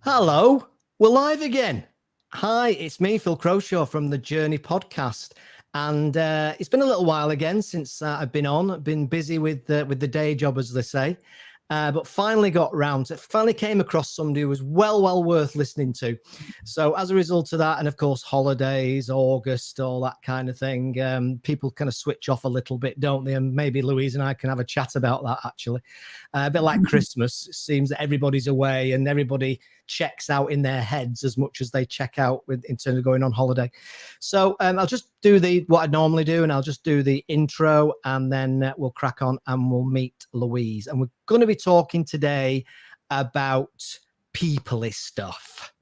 Hello, we're live again. Hi, it's me, Phil Croshaw from the Journey podcast. And it's been a little while again since I've been on. I've been busy with the day job, as they say. But finally got round to finally came across somebody who was well worth listening to. So as a result of that, and of course, holidays, August, all that kind of thing, people kind of switch off a little bit, don't they? And maybe Louise and I can have a chat about that, actually. A bit like Christmas. It seems that everybody's away and everybody checks out in their heads as much as they check out in terms of going on holiday. So I'll just do what I normally do, and I'll just do the intro, and then we'll crack on and we'll meet Louise. And we're going to be talking today about people-y stuff.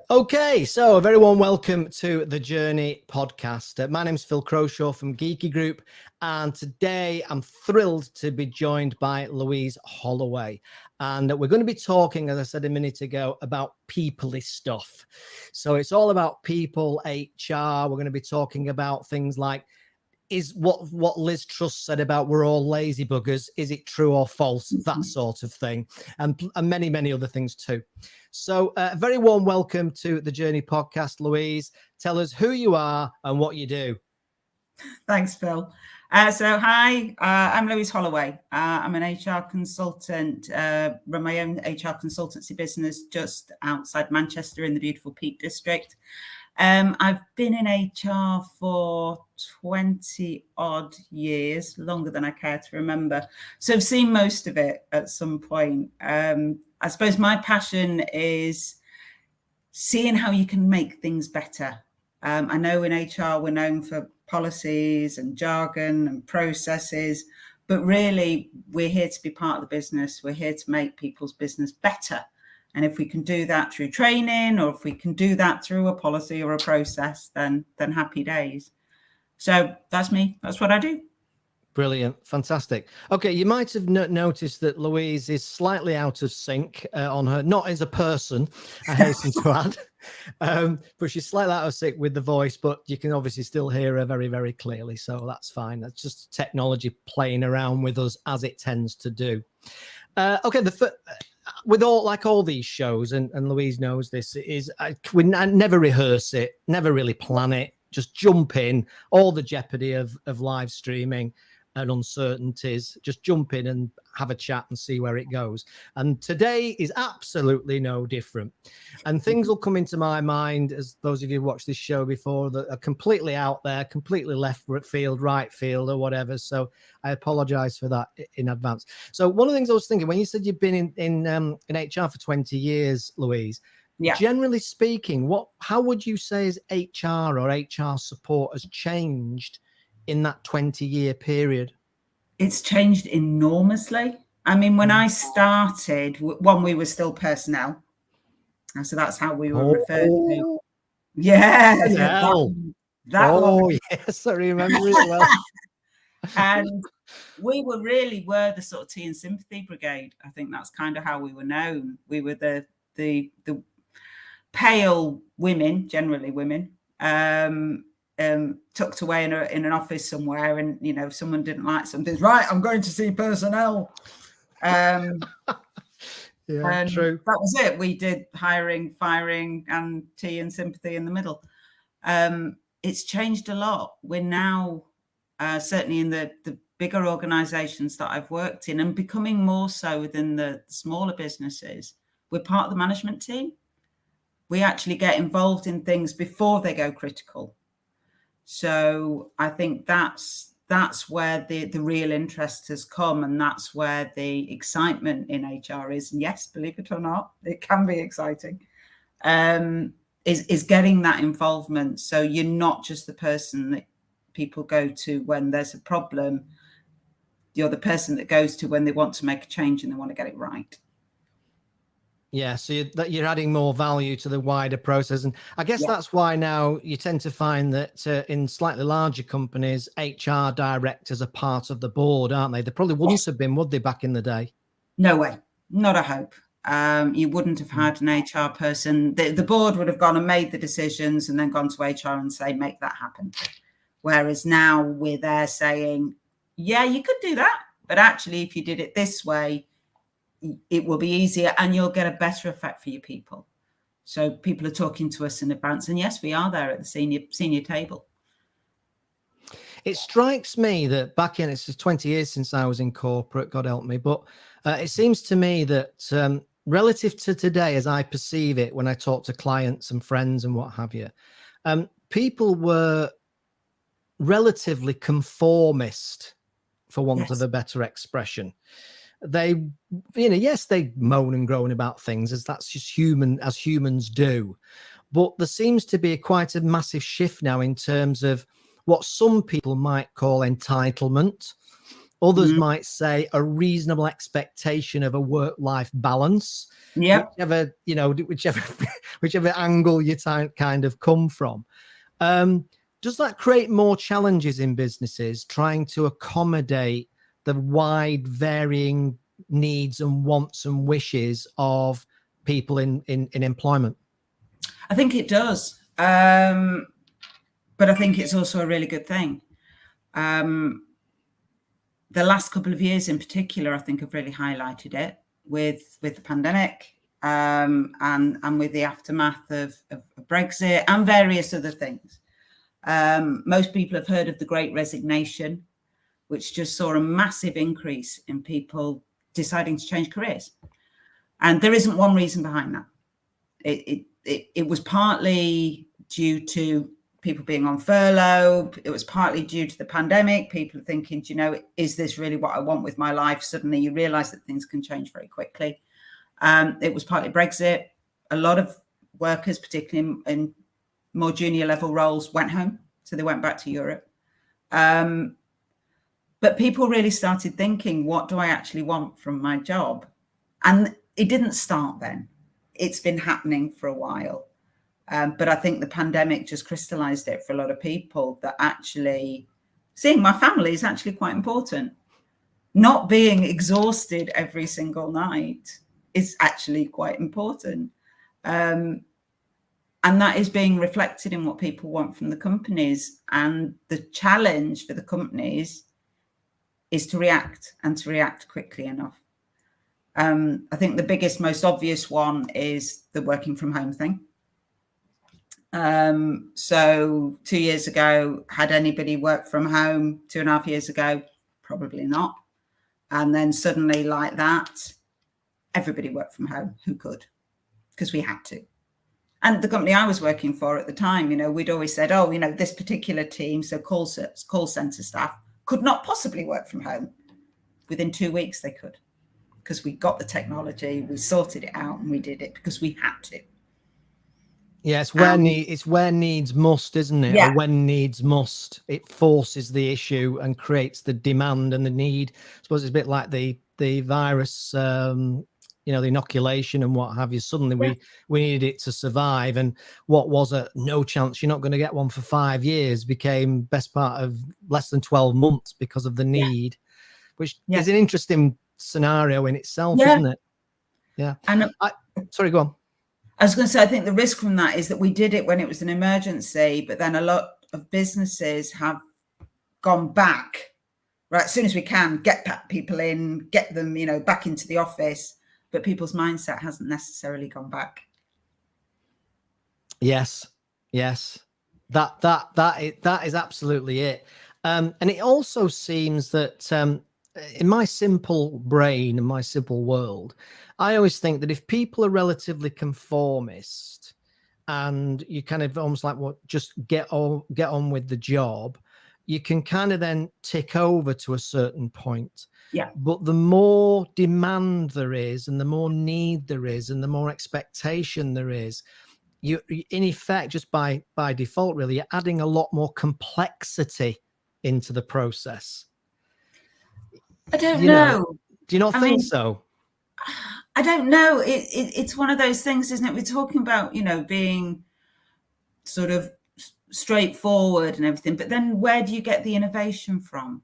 Okay, so a very warm welcome to the Journey podcast. My name's Phil Croshaw from Geeky Group, and today I'm thrilled to be joined by Louise Holloway. And we're going to be talking, as I said a minute ago, about people-y stuff. So it's all about people, HR. We're going to be talking about things like, is what Liz Truss said about we're all lazy buggers, is it true or false? That sort of thing, and many other things too. So a very warm welcome to the Journey podcast, Louise. Tell us who you are and what you do. Thanks, Phil. Hi, I'm Louise Holloway. I'm an HR consultant, run my own HR consultancy business just outside Manchester in the beautiful Peak District. I've been in HR for 20 odd years, longer than I care to remember. So I've seen most of it at some point. I suppose my passion is seeing how you can make things better. I know in HR we're known for policies and jargon and processes, but really we're here to be part of the business. We're here to make people's business better. And if we can do that through training, or if we can do that through a policy or a process, then happy days. So that's me. That's what I do. Brilliant. Fantastic. Okay, you might have noticed that Louise is slightly out of sync on her, not as a person, I hasten to add, but she's slightly out of sync with the voice, but you can obviously still hear her very clearly. So that's fine. That's just technology playing around with us as it tends to do. Okay, with all these shows, and Louise knows this, is I never rehearse it, never really plan it, just jump in, all the jeopardy of live streaming and uncertainties, just jump in and have a chat and see where it goes. And today is absolutely no different. And things will come into my mind, as those of you who watched this show before, that are completely out there, completely left field, right field, or whatever. So I apologize for that in advance. So one of the things I was thinking, when you said you've been in HR for 20 years, Louise, yeah. Generally speaking, how would you say is HR or HR support has changed in that 20-year period? It's changed enormously. I mean, when I started, we were still personnel. So that's how we were referred to. Yeah. Yes, I remember it well. And we were the sort of tea and sympathy brigade. I think that's kind of how we were known. We were the pale women, generally women, tucked away in an office somewhere, and if someone didn't like something, right, I'm going to see personnel. Yeah, true. That was it. We did hiring, firing, and tea and sympathy in the middle. It's changed a lot. We're now certainly in the bigger organizations that I've worked in, and becoming more so within the smaller businesses, we're part of the management team. We actually get involved in things before they go critical. So I think that's where the real interest has come, and that's where the excitement in HR is. And yes, believe it or not, it can be exciting. is getting that involvement. So you're not just the person that people go to when there's a problem. You're the person that goes to when they want to make a change and they want to get it right. Yeah, so you're adding more value to the wider process. And I guess that's why now you tend to find that in slightly larger companies, HR directors are part of the board, aren't they? They probably wouldn't have been, would they, back in the day? No way, not a hope. You wouldn't have had an HR person. The board would have gone and made the decisions and then gone to HR and say, make that happen. Whereas now we're there saying, yeah, you could do that, but actually if you did it this way, it will be easier and you'll get a better effect for your people. So people are talking to us in advance, and yes, we are there at the senior table. It strikes me that back in, it's just 20 years since I was in corporate, God help me, but it seems to me that relative to today, as I perceive it, when I talk to clients and friends and what have you, people were relatively conformist, for want of a better expression. They, yes, they moan and groan about things, as that's just human, as humans do. But there seems to be quite a massive shift now in terms of what some people might call entitlement. Others might say a reasonable expectation of a work-life balance. Yeah. Whichever angle you kind of come from. Does that create more challenges in businesses trying to accommodate the wide varying needs and wants and wishes of people in employment? I think it does. But I think it's also a really good thing. The last couple of years in particular, I think have really highlighted it with the pandemic and with the aftermath of Brexit and various other things. Most people have heard of the Great Resignation, which just saw a massive increase in people deciding to change careers. And there isn't one reason behind that. It was partly due to people being on furlough. It was partly due to the pandemic. People thinking, is this really what I want with my life? Suddenly you realize that things can change very quickly. It was partly Brexit. A lot of workers, particularly in more junior level roles, went home. So they went back to Europe. But people really started thinking, what do I actually want from my job? And it didn't start then. It's been happening for a while. But I think the pandemic just crystallized it for a lot of people, that actually seeing my family is actually quite important. Not being exhausted every single night is actually quite important. And that is being reflected in what people want from the companies. And the challenge for the companies is to react, and to react quickly enough. I think the biggest, most obvious one is the working from home thing. So 2 years ago, had anybody worked from home 2.5 years ago? Probably not. And then suddenly, like that, everybody worked from home who could, because we had to. And the company I was working for at the time, we'd always said, this particular team, so call center staff, could not possibly work from home. Within 2 weeks, they could, because we got the technology, we sorted it out, and we did it because we had to. Yeah, it's where needs must, isn't it? Yeah. Or when needs must, it forces the issue and creates the demand and the need. I suppose it's a bit like the virus, the inoculation and what have you. Suddenly we needed it to survive, and what was a no chance you're not going to get one for 5 years became best part of less than 12 months because of the need, which is an interesting scenario in itself, isn't it? Yeah. And sorry, go on. I was going to say, I think the risk from that is that we did it when it was an emergency, but then a lot of businesses have gone back, right? As soon as we can, get people in, get them, back into the office, but people's mindset hasn't necessarily gone back. Yes. That is absolutely it. And it also seems that in my simple brain, in my simple world, I always think that if people are relatively conformist and you kind of almost like just get on with the job, you can kind of then tick over to a certain point. Yeah. But the more demand there is, and the more need there is, and the more expectation there is, you in effect, just by default, really, you're adding a lot more complexity into the process. I don't know. Do you not think so? I don't know. It's one of those things, isn't it? We're talking about, being sort of straightforward and everything, but then where do you get the innovation from?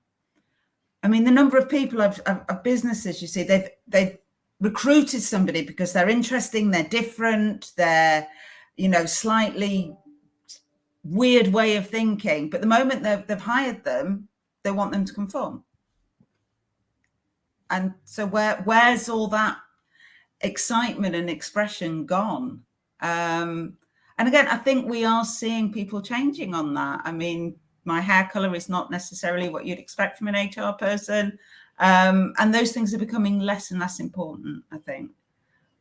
I mean, the number of people of businesses, you see, they've recruited somebody because they're interesting, they're different, they're, slightly weird way of thinking. But the moment they've hired them, they want them to conform. And so where's all that excitement and expression gone? And again, I think we are seeing people changing on that. I mean, my hair color is not necessarily what you'd expect from an HR person. And those things are becoming less and less important, I think.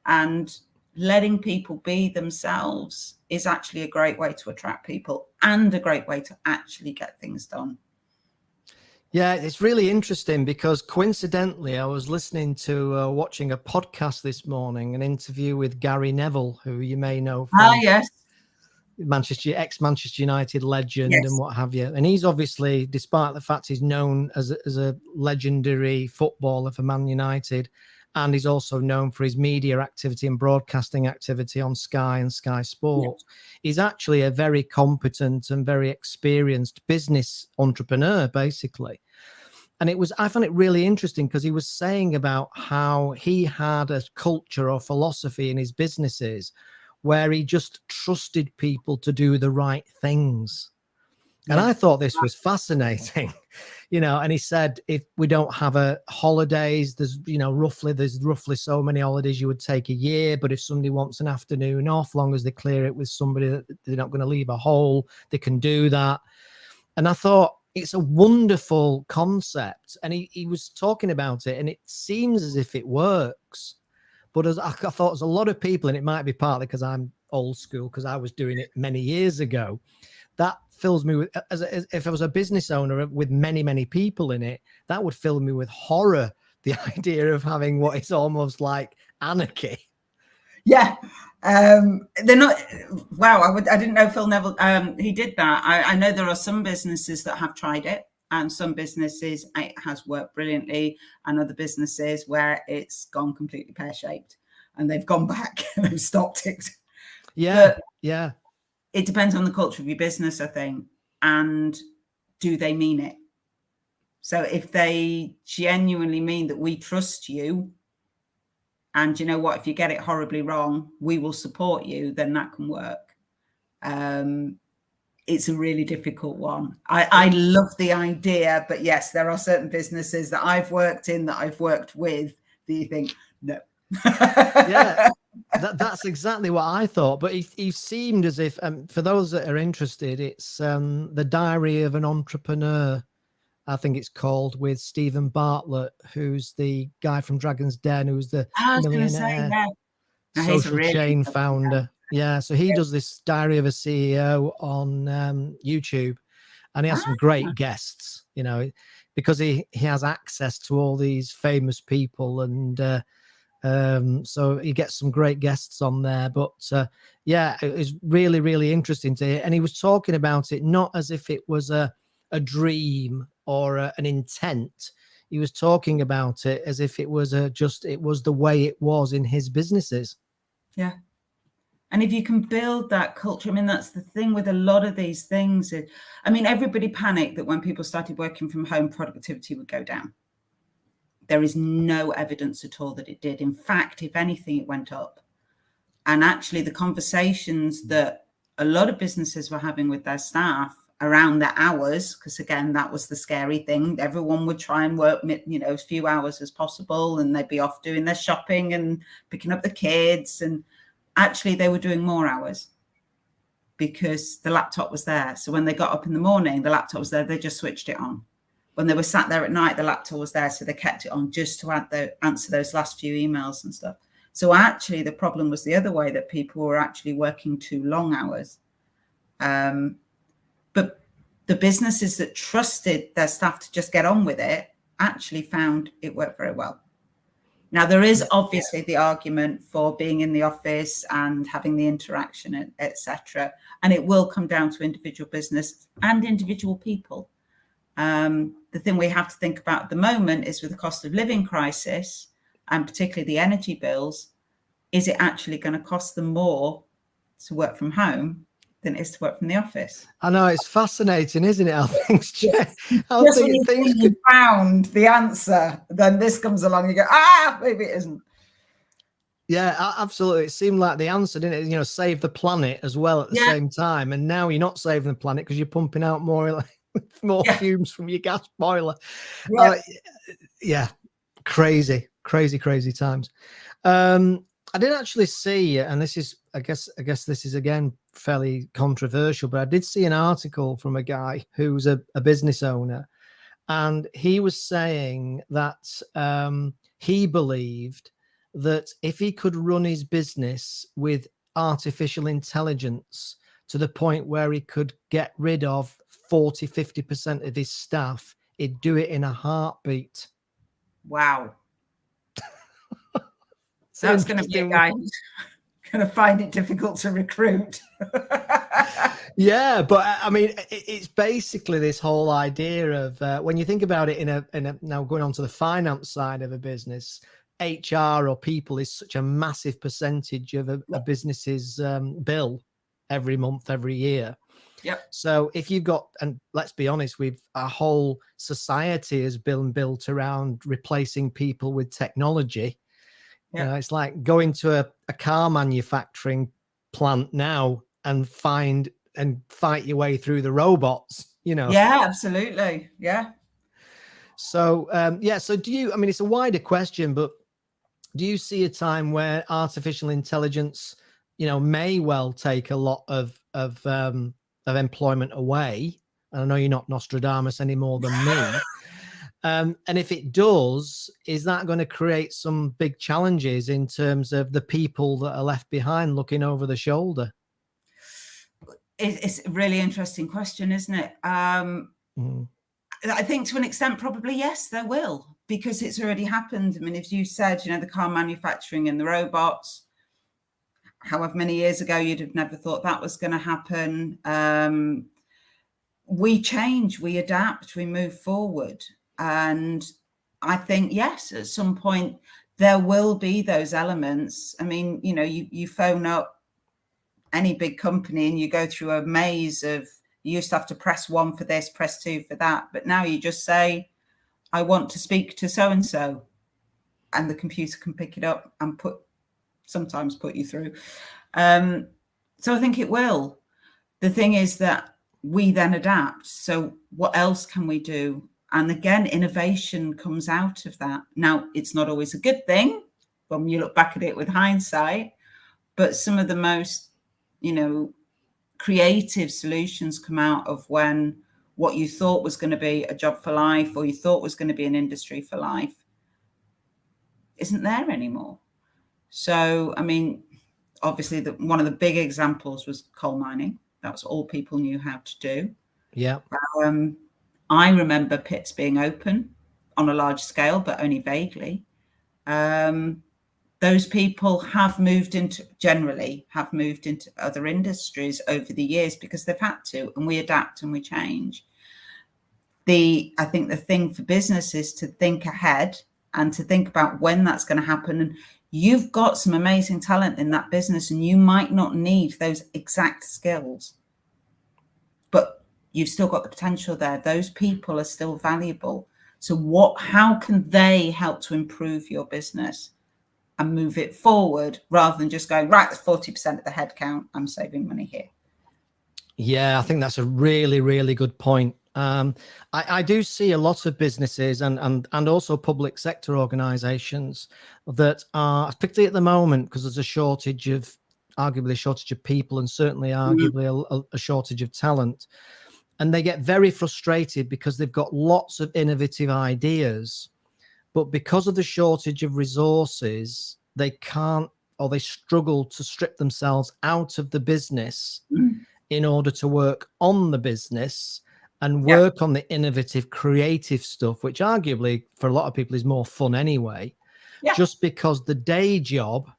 And letting people be themselves is actually a great way to attract people and a great way to actually get things done. Yeah, it's really interesting because coincidentally, I was listening to watching a podcast this morning, an interview with Gary Neville, who you may know from yes. ex-Manchester United legend, yes. and what have you. And he's obviously, despite the fact he's known as a legendary footballer for Man United, and he's also known for his media activity and broadcasting activity on Sky and Sky Sports. Yes. He's actually a very competent and very experienced business entrepreneur, basically. And I found it really interesting because he was saying about how he had a culture or philosophy in his businesses where he just trusted people to do the right things. And I thought this was fascinating, and he said, if we don't have holidays, there's roughly so many holidays you would take a year. But if somebody wants an afternoon off, long as they clear it with somebody that they're not going to leave a hole, they can do that. And I thought it's a wonderful concept. And he was talking about it, and it seems as if it works. But I thought there's a lot of people, and it might be partly because I'm old school, because I was doing it many years ago. That fills me with, as if I was a business owner with many, many people in it, that would fill me with horror. The idea of having what is almost like anarchy. Yeah. They're not, wow. I didn't know Phil Neville, he did that. I know there are some businesses that have tried it, and some businesses it has worked brilliantly, and other businesses where it's gone completely pear-shaped and they've gone back and they've stopped it. Yeah. Yeah. It depends on the culture of your business, I think, and do they mean it? So if they genuinely mean that we trust you, and you know what, if you get it horribly wrong, we will support you, then that can work. It's a really difficult one. I love the idea, but yes, there are certain businesses that I've worked in, that I've worked with, that you think, no. Yeah. That's exactly what I thought. But he seemed as if, for those that are interested, it's The Diary of an Entrepreneur, I think it's called, with Stephen Bartlett, who's the guy from Dragon's Den, who's the millionaire social chain founder. Yeah, so he does this Diary of a CEO on YouTube, and he has some great guests, because he has access to all these famous people, and so he gets some great guests on there. But yeah, it was really, really interesting to hear. And he was talking about it not as if it was a dream or an intent. He was talking about it as if it was it was the way it was in his businesses. Yeah. And if you can build that culture, I mean, that's the thing with a lot of these things. I mean, everybody panicked that when people started working from home, productivity would go down. There is no evidence at all that it did. In fact, if anything, it went up. And actually, the conversations that a lot of businesses were having with their staff around their hours, because again, that was the scary thing. Everyone would try and work, as few hours as possible, and they'd be off doing their shopping and picking up the kids. And actually, they were doing more hours because the laptop was there. So when they got up in the morning, the laptop was there. They just switched it on. When they were sat there at night, the laptop was there. So they kept it on just to answer those last few emails and stuff. So actually, the problem was the other way, that people were actually working too long hours. But the businesses that trusted their staff to just get on with it actually found it worked very well. Now, there is obviously the argument for being in the office and having the interaction, etc. And it will come down to individual business and individual people. The thing we have to think about at the moment is with the cost of living crisis, and particularly the energy bills, is it actually going to cost them more to work from home than it is to work from the office? I know, it's fascinating, isn't it? How things change. Just when you think you found the answer, then this comes along and you go, maybe it isn't. Yeah, absolutely. It seemed like the answer, didn't it? You know, save the planet as well at the same time. And now you're not saving the planet because you're pumping out more fumes from your gas boiler. Crazy times. I did actually see, and this is, I guess this is again fairly controversial, but I did see an article from a guy who's a business owner, and he was saying that he believed that if he could run his business with artificial intelligence to the point where he could get rid of 40-50% of his staff, he'd do it in a heartbeat. Wow. That's going to be a guy who's going to find it difficult to recruit. Yeah, but I mean, it's basically this whole idea of when you think about it in a now going on to the finance side of a business, HR or people is such a massive percentage of a business's bill every month, every year. Yep. So if you've got, and let's be honest, our whole society has been built around replacing people with technology. You know, it's like going to a car manufacturing plant now and fight your way through the robots, you know. Yeah, absolutely. Yeah. So, so do you, I mean, it's a wider question, but do you see a time where artificial intelligence, you know, may well take a lot of employment away? And I know you're not Nostradamus any more than me. And if it does, is that going to create some big challenges in terms of the people that are left behind looking over the shoulder? It's a really interesting question, isn't it? I think to an extent, probably, yes, there will, because it's already happened. I mean, as you said, you know, the car manufacturing and the robots, however many years ago, you'd have never thought that was going to happen. We change, we adapt, we move forward. And I think, yes, at some point, there will be those elements. I mean, you know, you phone up any big company and you go through a maze of, you used to have to press 1 for this, press 2 for that. But now you just say, I want to speak to so-and-so. And the computer can pick it up and sometimes put you through. So I think it will. The thing is that we then adapt. So what else can we do? And again, innovation comes out of that. Now, it's not always a good thing when you look back at it with hindsight, but some of the most, you know, creative solutions come out of when what you thought was going to be a job for life, or you thought was going to be an industry for life, isn't there anymore. So, I mean, obviously, one of the big examples was coal mining. That was all people knew how to do. Yeah. I remember pits being open on a large scale, but only vaguely. Those people generally have moved into other industries over the years because they've had to, and we adapt and we change. I think the thing for business is to think ahead and to think about when that's going to happen. And you've got some amazing talent in that business, and you might not need those exact skills, but you've still got the potential there. Those people are still valuable. So how can they help to improve your business and move it forward, rather than just going, right, that's 40% of the headcount, I'm saving money here? Yeah, I think that's a really, really good point. I do see a lot of businesses and also public sector organizations that are, particularly at the moment, because there's arguably a shortage of people, and certainly arguably a shortage of talent. And they get very frustrated because they've got lots of innovative ideas, but because of the shortage of resources, they can't, or they struggle to strip themselves out of the business in order to work on the business and work on the innovative, creative stuff, which arguably for a lot of people is more fun anyway. just because the day job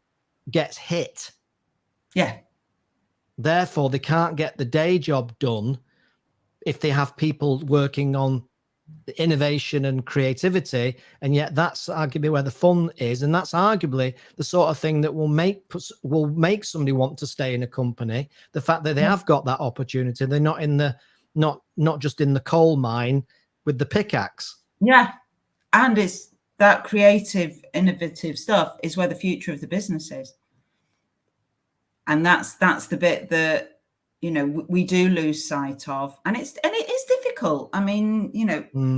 gets hit. Yeah. Therefore, they can't get the day job done if they have people working on innovation and creativity, and yet that's arguably where the fun is, and that's arguably the sort of thing that will make somebody want to stay in a company. The fact that they have got that opportunity, they're not in the not just in the coal mine with the pickaxe. Yeah, and it's that creative, innovative stuff is where the future of the business is, and that's the bit that we do lose sight of, and it is difficult. I mean,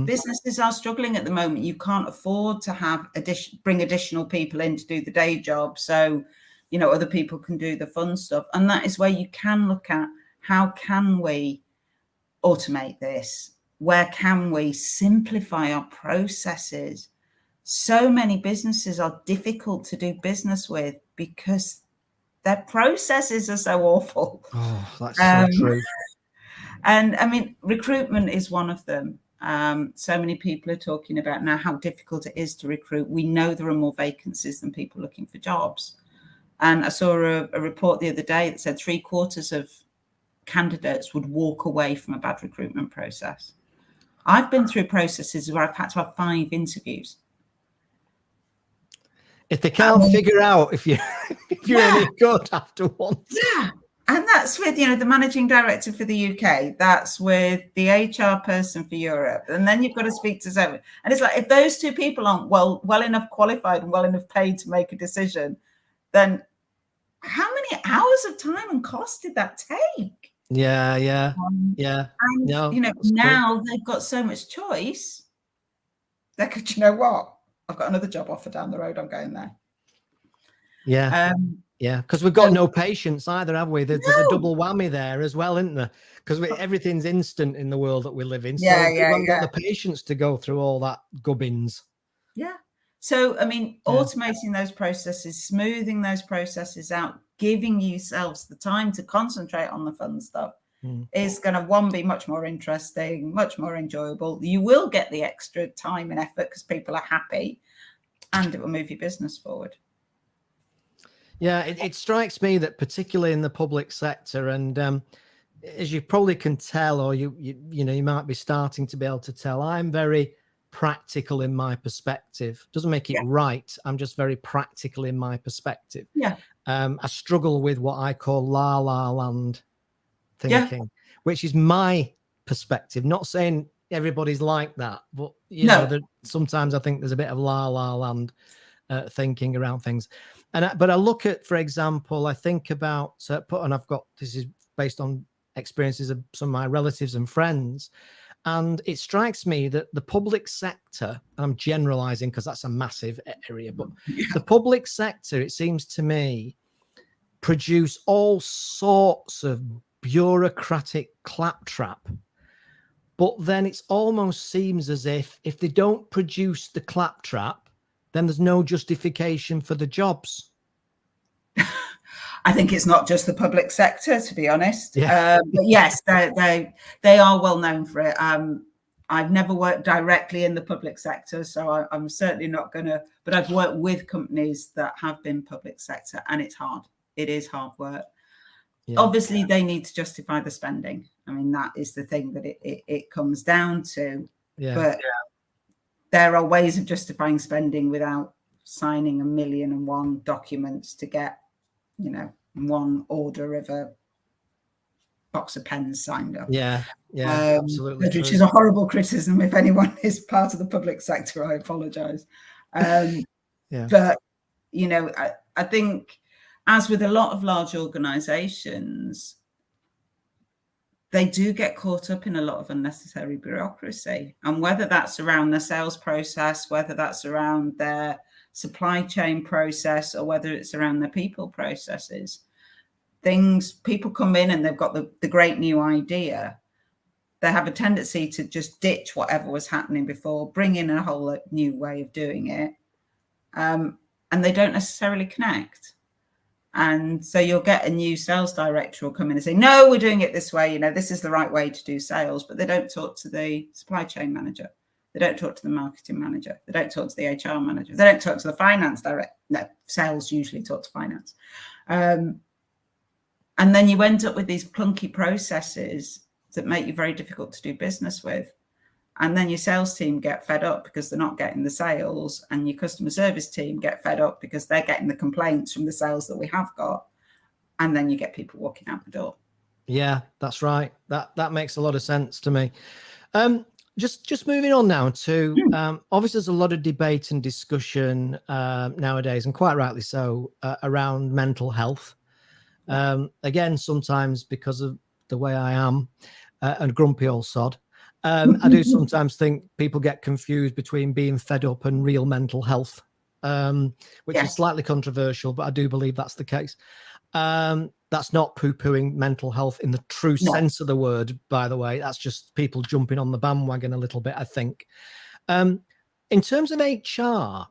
businesses are struggling at the moment. You can't afford to have bring additional people in to do the day job, so other people can do the fun stuff, and that is where you can look at how can we automate this, where can we simplify our processes. So many businesses are difficult to do business with because their processes are so awful. Oh, that's so true. And I mean, recruitment is one of them. So many people are talking about now how difficult it is to recruit. We know there are more vacancies than people looking for jobs. And I saw a report the other day that said 3/4 of candidates would walk away from a bad recruitment process. I've been through processes where I've had to have 5 interviews. If they can't figure out if you're any good after one. Yeah. And that's with, the managing director for the UK. That's with the HR person for Europe. And then you've got to speak to 7. And it's like, if those 2 people aren't well enough qualified and well enough paid to make a decision, then how many hours of time and cost did that take? Yeah. And, now they've got so much choice. They could, what? I've got another job offer down the road. I'm going there. Yeah. Yeah, because we've got no patience either, have we? There's a double whammy there as well, isn't there? Because everything's instant in the world that we live in. So we haven't got the patience to go through all that gubbins. Yeah. So, I mean, automating those processes, smoothing those processes out, giving yourselves the time to concentrate on the fun stuff is going to, be much more interesting, much more enjoyable. You will get the extra time and effort because people are happy, and it will move your business forward. Yeah, it strikes me that particularly in the public sector, and as you probably can tell, or you might be starting to be able to tell, I'm very practical in my perspective. Doesn't make it right. I'm just very practical in my perspective. Yeah. I struggle with what I call la la land thinking, which is my perspective. Not saying everybody's like that, but sometimes I think there's a bit of la la land thinking around things. But I look at, for example, I think about, and I've got, this is based on experiences of some of my relatives and friends, and it strikes me that the public sector, and I'm generalizing because that's a massive area, but the public sector, it seems to me, produce all sorts of bureaucratic claptrap. But then it almost seems as if they don't produce the claptrap, then there's no justification for the jobs. I think it's not just the public sector, to be honest. But yes, they are well known for it. I've never worked directly in the public sector, so I'm certainly not going to, but I've worked with companies that have been public sector, and it's hard. It is hard work. Yeah. Obviously, they need to justify the spending. I mean, that is the thing that it comes down to. Yeah. But there are ways of justifying spending without signing 1,000,001 documents to get, one order of a box of pens signed up. Yeah, absolutely. Which is a horrible criticism. If anyone is part of the public sector, I apologize. But, I think, as with a lot of large organizations, they do get caught up in a lot of unnecessary bureaucracy. And whether that's around their sales process, whether that's around their supply chain process, or whether it's around their people processes, people come in and they've got the great new idea. They have a tendency to just ditch whatever was happening before, bring in a whole new way of doing it. And they don't necessarily connect. And so you'll get a new sales director will come in and say, no, we're doing it this way. This is the right way to do sales. But they don't talk to the supply chain manager. They don't talk to the marketing manager. They don't talk to the HR manager. They don't talk to the finance director. No, sales usually talk to finance. And then you end up with these clunky processes that make you very difficult to do business with. And then your sales team get fed up because they're not getting the sales, and your customer service team get fed up because they're getting the complaints from the sales that we have got. And then you get people walking out the door. Yeah, that's right. That makes a lot of sense to me. Just moving on now to, obviously there's a lot of debate and discussion nowadays, and quite rightly so, around mental health. Again, sometimes because of the way I am, and grumpy old sod, I do sometimes think people get confused between being fed up and real mental health, which is slightly controversial, but I do believe that's the case. That's not poo-pooing mental health in the true sense of the word, by the way. That's just people jumping on the bandwagon a little bit, I think. In terms of HR,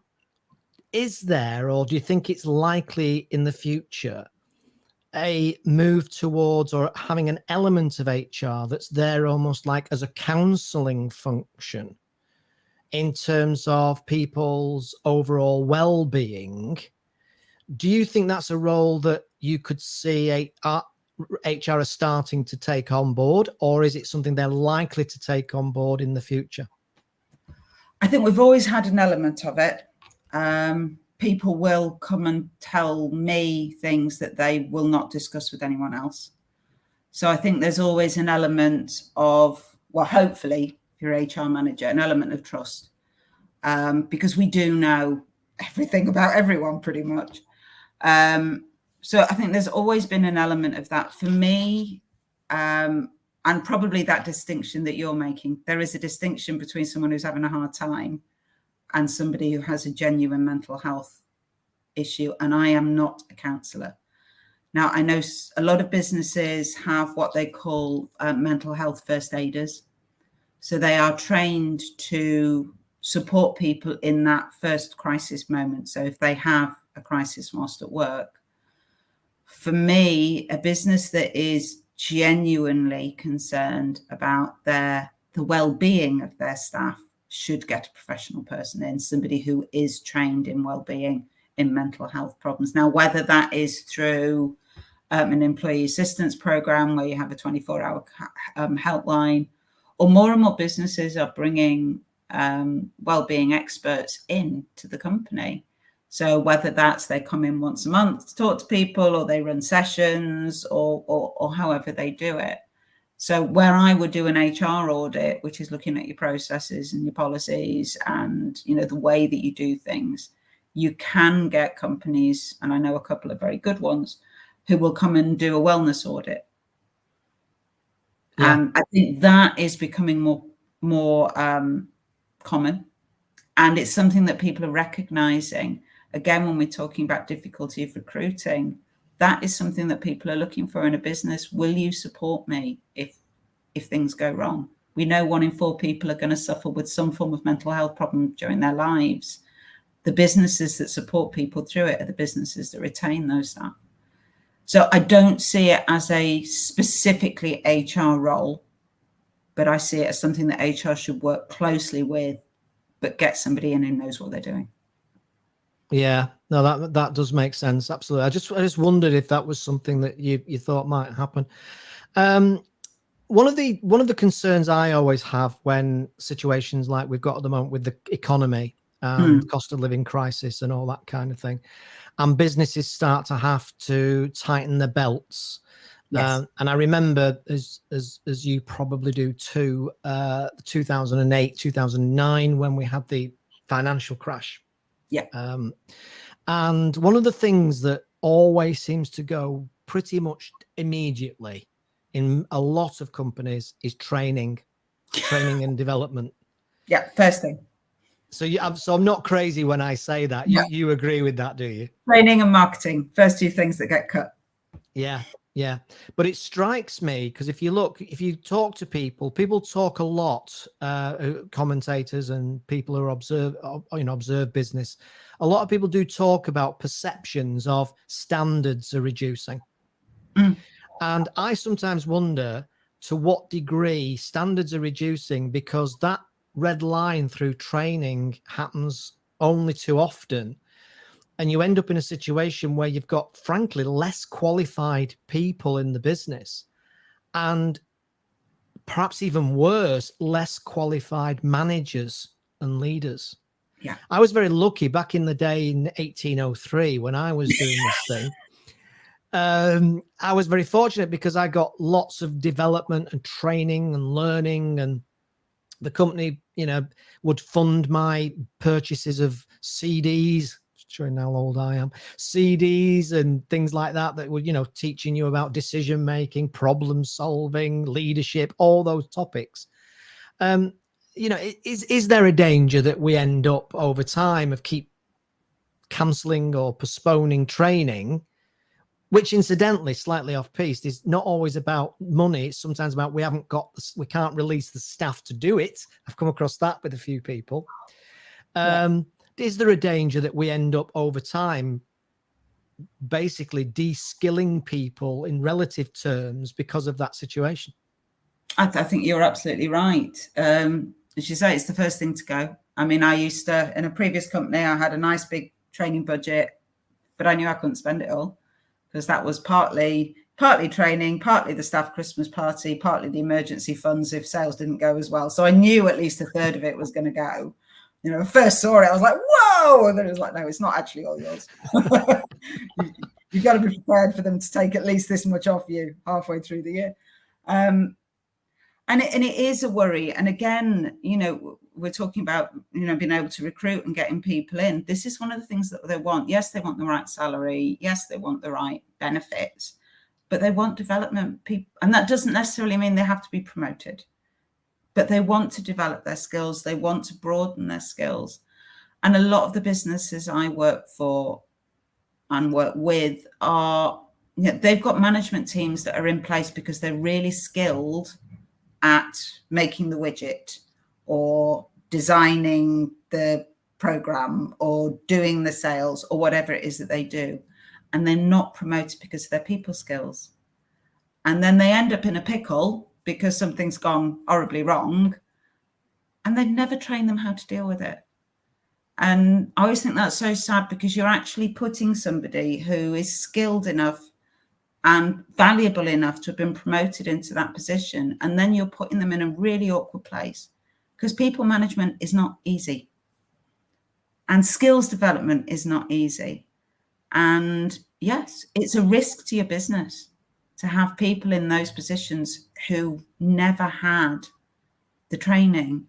is there, or do you think it's likely in the future, a move towards or having an element of HR that's there almost like as a counselling function in terms of people's overall well-being? Do you think that's a role that you could see HR is starting to take on board, or is it something they're likely to take on board in the future? I think we've always had an element of it. People will come and tell me things that they will not discuss with anyone else. So I think there's always an element of, well, hopefully, if you're an HR manager, an element of trust, because we do know everything about everyone pretty much. So I think there's always been an element of that for me, and probably that distinction that you're making. There is a distinction between someone who's having a hard time and somebody who has a genuine mental health issue, and I am not a counsellor. Now, I know a lot of businesses have what they call mental health first aiders. So they are trained to support people in that first crisis moment. So if they have a crisis whilst at work, for me, a business that is genuinely concerned about the well-being of their staff should get a professional person in, somebody who is trained in well-being, in mental health problems. Now, whether that is through an employee assistance program where you have a 24-hour helpline, or more and more businesses are bringing well-being experts into the company. So whether that's they come in once a month to talk to people, or they run sessions, or however they do it. So where I would do an HR audit, which is looking at your processes and your policies and, you know, the way that you do things, you can get companies, and I know a couple of very good ones, who will come and do a wellness audit. And I think that is becoming more common. And it's something that people are recognizing. Again, when we're talking about difficulty of recruiting, that is something that people are looking for in a business. Will you support me if things go wrong? We know 1 in 4 people are going to suffer with some form of mental health problem during their lives. The businesses that support people through it are the businesses that retain those staff. So I don't see it as a specifically HR role, but I see it as something that HR should work closely with, but get somebody in who knows what they're doing. Yeah, no, that does make sense. Absolutely. I just wondered if that was something that you thought might happen. One of the concerns I always have when situations like we've got at the moment with the economy and cost of living crisis and all that kind of thing, and businesses start to have to tighten their belts. Yes. And I remember, as you probably do too, 2008, 2009, when we had the financial crash. Yeah. And one of the things that always seems to go pretty much immediately in a lot of companies is training and development. Yeah, first thing. So I'm not crazy when I say that. No. You agree with that, do you? Training and marketing, first 2 things that get cut. Yeah. Yeah. But it strikes me, because if you talk to people talk a lot, commentators and people who observe business. A lot of people do talk about perceptions of standards are reducing. And I sometimes wonder to what degree standards are reducing, because that red line through training happens only too often. And you end up in a situation where you've got, frankly, less qualified people in the business. And perhaps even worse, less qualified managers and leaders. Yeah. I was very lucky back in the day in 1803 when I was doing this thing. I was very fortunate because I got lots of development and training and learning, and the company, would fund my purchases of CDs, showing how old I am, CDs and things like that were, teaching you about decision making, problem solving, leadership, all those topics. Is there a danger that we end up over time of keep cancelling or postponing training, which incidentally, slightly off piste, is not always about money. It's sometimes about we can't release the staff to do it. I've come across that with a few people. Is there a danger that we end up over time basically de-skilling people in relative terms because of that situation? I think you're absolutely right. As you say, it's the first thing to go. I mean, I used to, in a previous company, I had a nice big training budget, but I knew I couldn't spend it all because that was partly training, partly the staff Christmas party, partly the emergency funds if sales didn't go as well. So I knew at least a third of it was going to go. I first saw it, I was like, whoa! And then it was like, no, it's not actually all yours. You've got to be prepared for them to take at least this much off you halfway through the year. And it is a worry. And again, we're talking about, being able to recruit and getting people in. This is one of the things that they want. Yes, they want the right salary. Yes, they want the right benefits, but they want development people. And that doesn't necessarily mean they have to be promoted, but they want to develop their skills. They want to broaden their skills. And a lot of the businesses I work for and work with they've got management teams that are in place because they're really skilled at making the widget or designing the program or doing the sales or whatever it is that they do. And they're not promoted because of their people skills. And then they end up in a pickle because something's gone horribly wrong and they've never trained them how to deal with it. And I always think that's so sad because you're actually putting somebody who is skilled enough and valuable enough to have been promoted into that position. And then you're putting them in a really awkward place because people management is not easy. And skills development is not easy. And yes, it's a risk to your business to have people in those positions who never had the training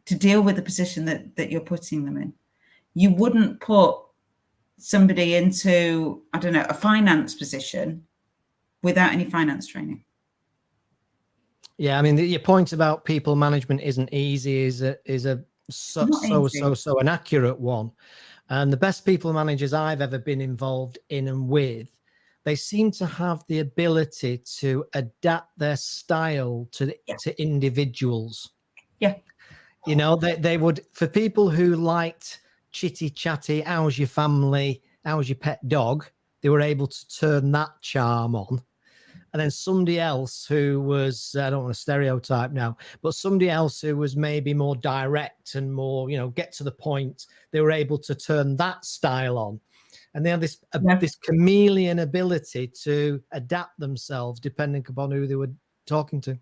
to deal with the position that you're putting them in. You wouldn't put somebody into, a finance position without any finance training. Yeah, I mean, your point about people management isn't easy is so an accurate one. And the best people managers I've ever been involved in and with, they seem to have the ability to adapt their style to individuals. Yeah. They would, for people who liked chitty chatty, how's your family, how's your pet dog, they were able to turn that charm on. And then somebody else who was, I don't want to stereotype now, but somebody else who was maybe more direct and more, get to the point, they were able to turn that style on. And they have this chameleon ability to adapt themselves depending upon who they were talking to.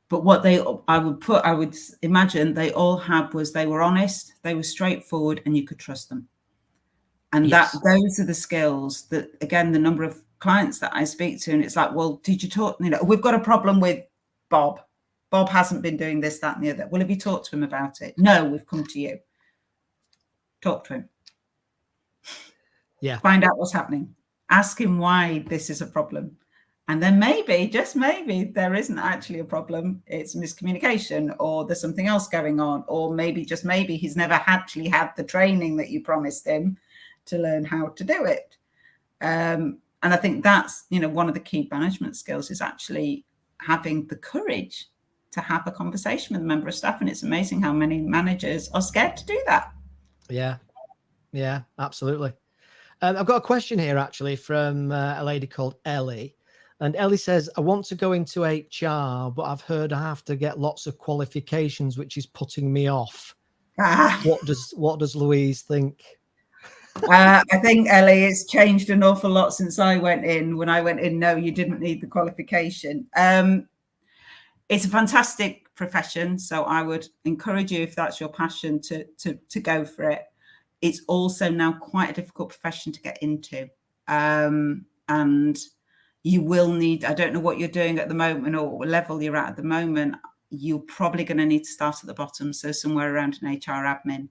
But what I would imagine they all had was they were honest, they were straightforward, and you could trust them. And those are the skills that, again, the number of clients that I speak to, and it's like, well, did you talk? We've got a problem with Bob. Bob hasn't been doing this, that, and the other. Well, have you talked to him about it? No, we've come to you. Talk to him. Yeah. Find out what's happening. Ask him why this is a problem. And then maybe, just maybe, there isn't actually a problem. It's miscommunication, or there's something else going on, or maybe, just maybe, he's never actually had the training that you promised him to learn how to do it. And I think that's, one of the key management skills is actually having the courage to have a conversation with a member of staff. And it's amazing how many managers are scared to do that. Yeah, absolutely. I've got a question here actually from a lady called Ellie. And Ellie says, I want to go into HR, but I've heard I have to get lots of qualifications, which is putting me off. What does Louise think? I think, Ellie, it's changed an awful lot since I went in. When I went in, no, you didn't need the qualification. It's a fantastic profession, so I would encourage you, if that's your passion, to go for it. It's also now quite a difficult profession to get into. And you will need, I don't know what you're doing at the moment or what level you're at the moment, you're probably going to need to start at the bottom, so somewhere around an HR admin.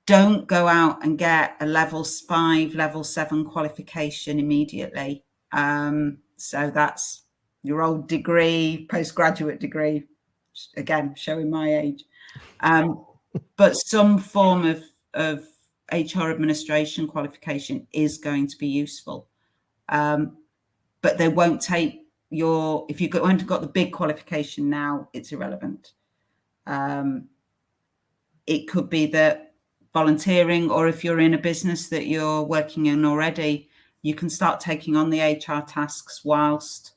Don't go out and get a level 5, level 7 qualification immediately. So that's your old degree, postgraduate degree, again, showing my age. But some form of HR administration qualification is going to be useful. But they won't take if you won't have got the big qualification now, it's irrelevant. It could be that volunteering, or if you're in a business that you're working in already, you can start taking on the HR tasks whilst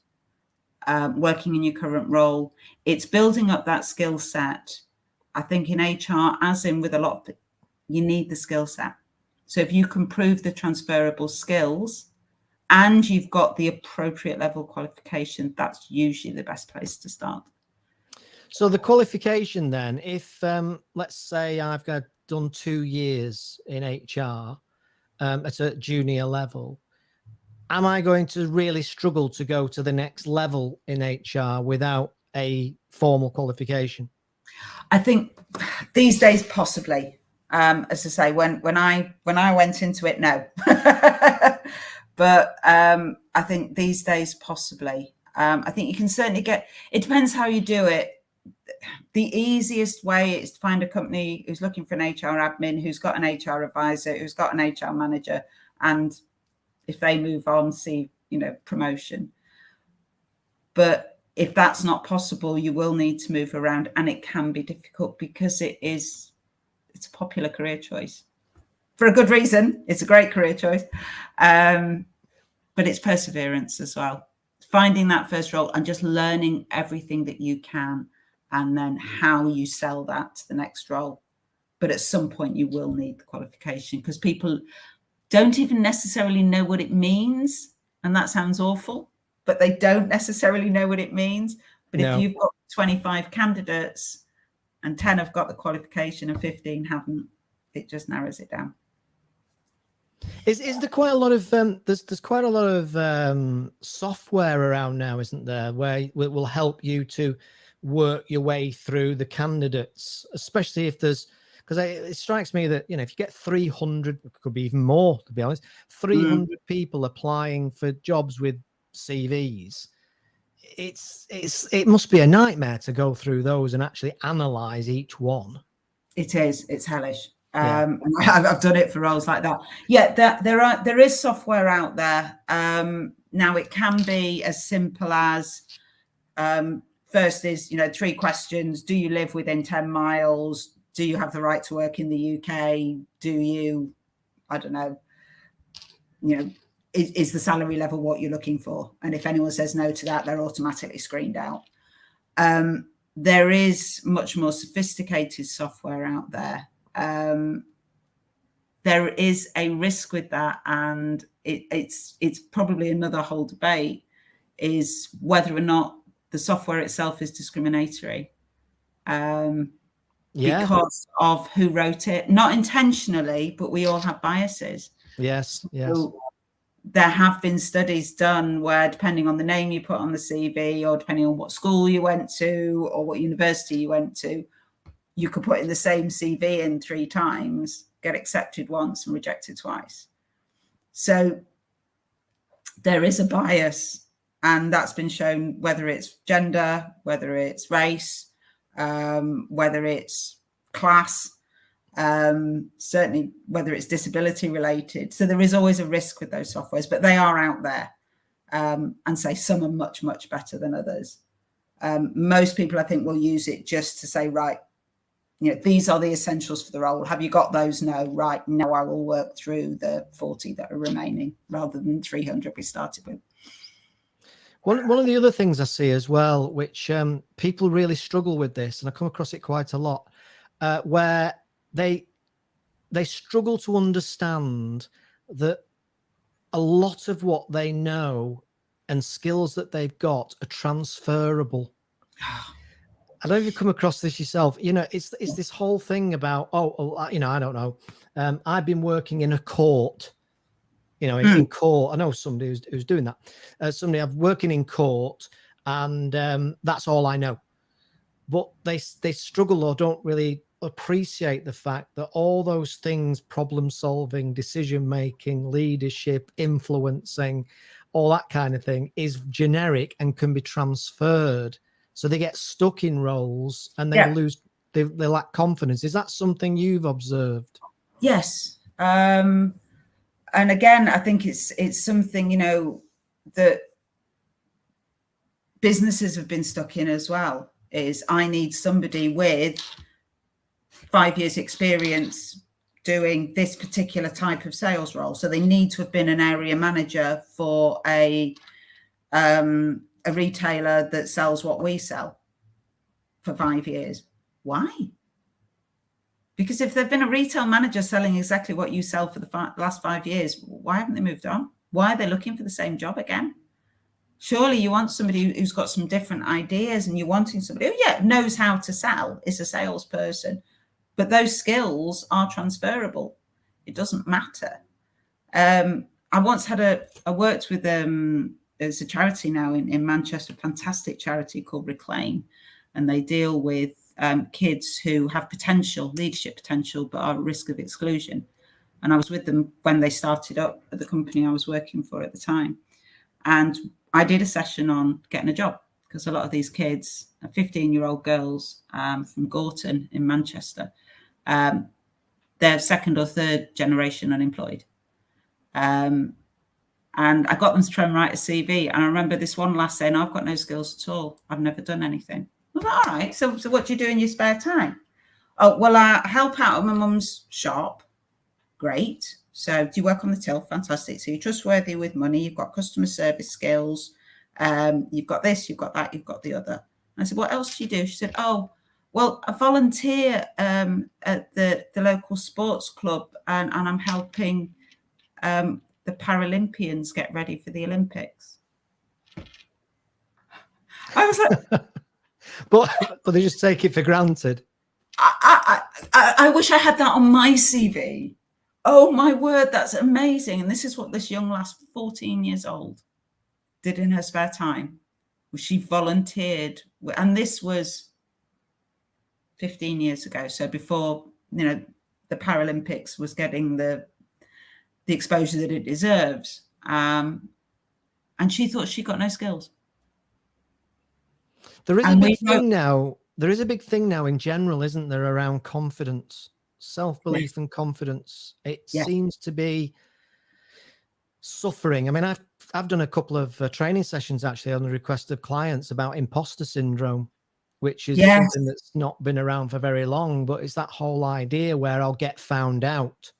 working in your current role. It's building up that skill set. I think in HR, as in with a lot of, you need the skill set. So if you can prove the transferable skills and you've got the appropriate level qualification, that's usually the best place to start. So the qualification then, if let's say I've done 2 years in HR at a junior level, am I going to really struggle to go to the next level in HR without a formal qualification? I think these days, possibly. As I say, when I went into it, no. But I think these days, possibly. I think you can certainly get, it depends how you do it. The easiest way is to find a company who's looking for an HR admin, who's got an HR advisor, who's got an HR manager, and if they move on, see, promotion. But if that's not possible, you will need to move around, and it can be difficult because it's a popular career choice for a good reason. It's a great career choice, but it's perseverance as well. Finding that first role and just learning everything that you can, and then how you sell that to the next role. But at some point you will need the qualification, because people don't even necessarily know what it means. And that sounds awful, but they don't necessarily know what it means. But if you've got 25 candidates and 10 have got the qualification and 15 haven't, it just narrows it down. Is there quite a lot of there's quite a lot of software around now, isn't there, where it will help you to work your way through the candidates, especially if there's, because it strikes me that, if you get 300, it could be even more, to be honest, 300 people applying for jobs with CVs, it must be a nightmare to go through those and actually analyze each one. It is. It's hellish. I've done it for roles like that. Yeah, there is software out there. Now it can be as simple as first is 3 questions. Do you live within 10 miles? Do you have the right to work in the UK? Do you, I don't know, is the salary level what you're looking for? And if anyone says no to that, they're automatically screened out. There is much more sophisticated software out there. There is a risk with that, and it's probably another whole debate, is whether or not the software itself is discriminatory, because of who wrote it, not intentionally, but we all have biases. Yes. So there have been studies done where, depending on the name you put on the CV, or depending on what school you went to or what university you went to, you could put in the same CV in 3 times, get accepted once and rejected twice. So there is a bias, and that's been shown, whether it's gender, whether it's race, whether it's class, certainly whether it's disability related. So there is always a risk with those softwares, but they are out there, and say some are much, much better than others. Most people, I think, will use it just to say, right, these are the essentials for the role. Have you got those? No. Right. No, I will work through the 40 that are remaining, rather than 300 we started with. One of the other things I see as well, which people really struggle with this, and I come across it quite a lot, where they struggle to understand that a lot of what they know and skills that they've got are transferable. I don't know if you've come across this yourself. You know, it's this whole thing about, I don't know. I've been working in a court, in court. I know somebody who's doing that. Somebody I've working in court, and that's all I know. But they struggle or don't really appreciate the fact that all those things, problem solving, decision making, leadership, influencing, all that kind of thing, is generic and can be transferred. So they get stuck in roles and they lose, they lack confidence. Is that something you've observed? Yes. And again, I think it's something, that businesses have been stuck in as well, is I need somebody with 5 years experience doing this particular type of sales role. So they need to have been an area manager for a retailer that sells what we sell for 5 years. Why? Because if they've been a retail manager selling exactly what you sell for the last 5 years, why haven't they moved on? Why are they looking for the same job again? Surely you want somebody who's got some different ideas, and you're wanting somebody who knows how to sell, is a salesperson, but those skills are transferable. It doesn't matter. I once had I worked with there's a charity now in Manchester, fantastic charity called Reclaim, and they deal with kids who have potential, leadership potential, but are at risk of exclusion. And I was with them when they started up at the company I was working for at the time. And I did a session on getting a job, because a lot of these kids are 15-year-old girls from Gorton in Manchester. They're second or third generation unemployed. And I got them to try and write a CV. And I remember this one lass saying, I've got no skills at all. I've never done anything. I was like, all right, so what do you do in your spare time? Oh, well, I help out at my mum's shop. Great. So do you work on the till? Fantastic. So you're trustworthy with money. You've got customer service skills. You've got this, you've got that, you've got the other. And I said, what else do you do? She said, oh, well, I volunteer at the local sports club, and I'm helping the Paralympians get ready for the Olympics. I was like... but they just take it for granted. I wish I had that on my CV. Oh, my word, that's amazing. And this is what this young lass, 14 years old, did in her spare time. She volunteered, and this was 15 years ago. So before, the Paralympics was getting the exposure that it deserves. And she thought she got no skills. There is a big thing now. There is a big thing now in general, isn't there, around confidence, self-belief and confidence. It seems to be suffering. I mean, I've done a couple of training sessions actually on the request of clients about imposter syndrome, which is something that's not been around for very long, but it's that whole idea where I'll get found out.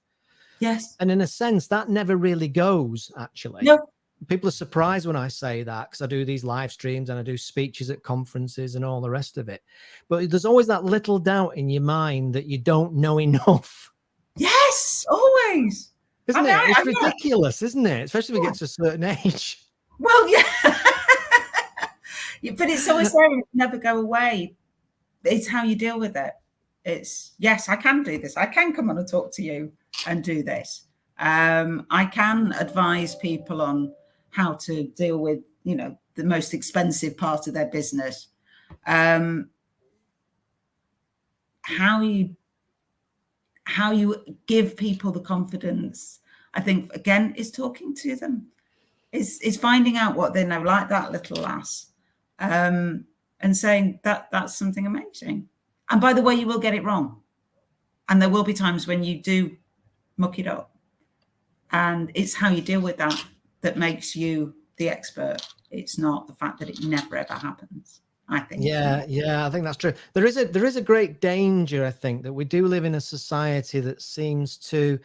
Yes. And in a sense, that never really goes, actually. No. People are surprised when I say that, because I do these live streams and I do speeches at conferences and all the rest of it. But there's always that little doubt in your mind that you don't know enough. Yes, always. Isn't it? It's ridiculous, isn't it? Especially when we get to a certain age. Well, yeah. But it's always there and never go away. It's how you deal with it. It's, yes, I can do this. I can come on and talk to you and do this. I can advise people on how to deal with, the most expensive part of their business. How you give people the confidence, I think, again, is talking to them. Is finding out what they know, like that little lass, and saying that's something amazing. And by the way, you will get it wrong. And there will be times when you do muck it up. And it's how you deal with that makes you the expert. It's not the fact that it never ever happens, I think. Yeah, I think that's true. There is a great danger, I think, that we do live in a society that seems to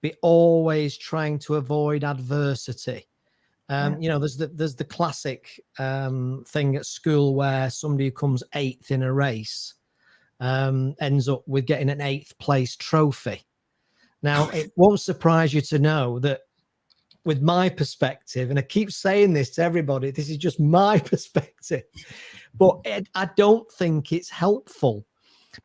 be always trying to avoid adversity. There's the classic thing at school where somebody who comes 8th in a race ends up with getting an 8th place trophy. Now, it won't surprise you to know that with my perspective, and I keep saying this to everybody, this is just my perspective, but I don't think it's helpful.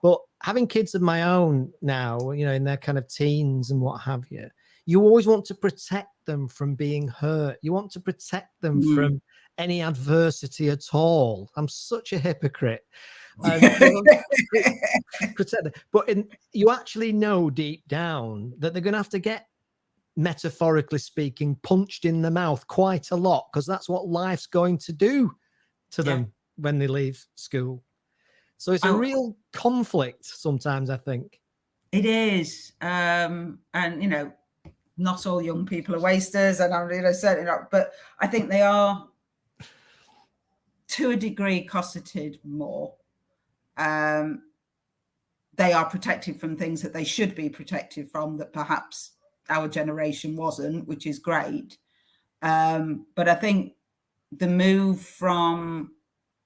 But having kids of my own now, in their kind of teens and what have you, you always want to protect them from being hurt. You want to protect them from any adversity at all. I'm such a hypocrite. Protect them. But you actually know deep down that they're going to have to get, metaphorically speaking, punched in the mouth quite a lot, because that's what life's going to do to them when they leave school. So it's a real conflict sometimes, I think. It is. And, not all young people are wasters, and I'm certainly not, but I think they are, to a degree, cosseted more. They are protected from things that they should be protected from, that perhaps our generation wasn't, which is great. But I think the move from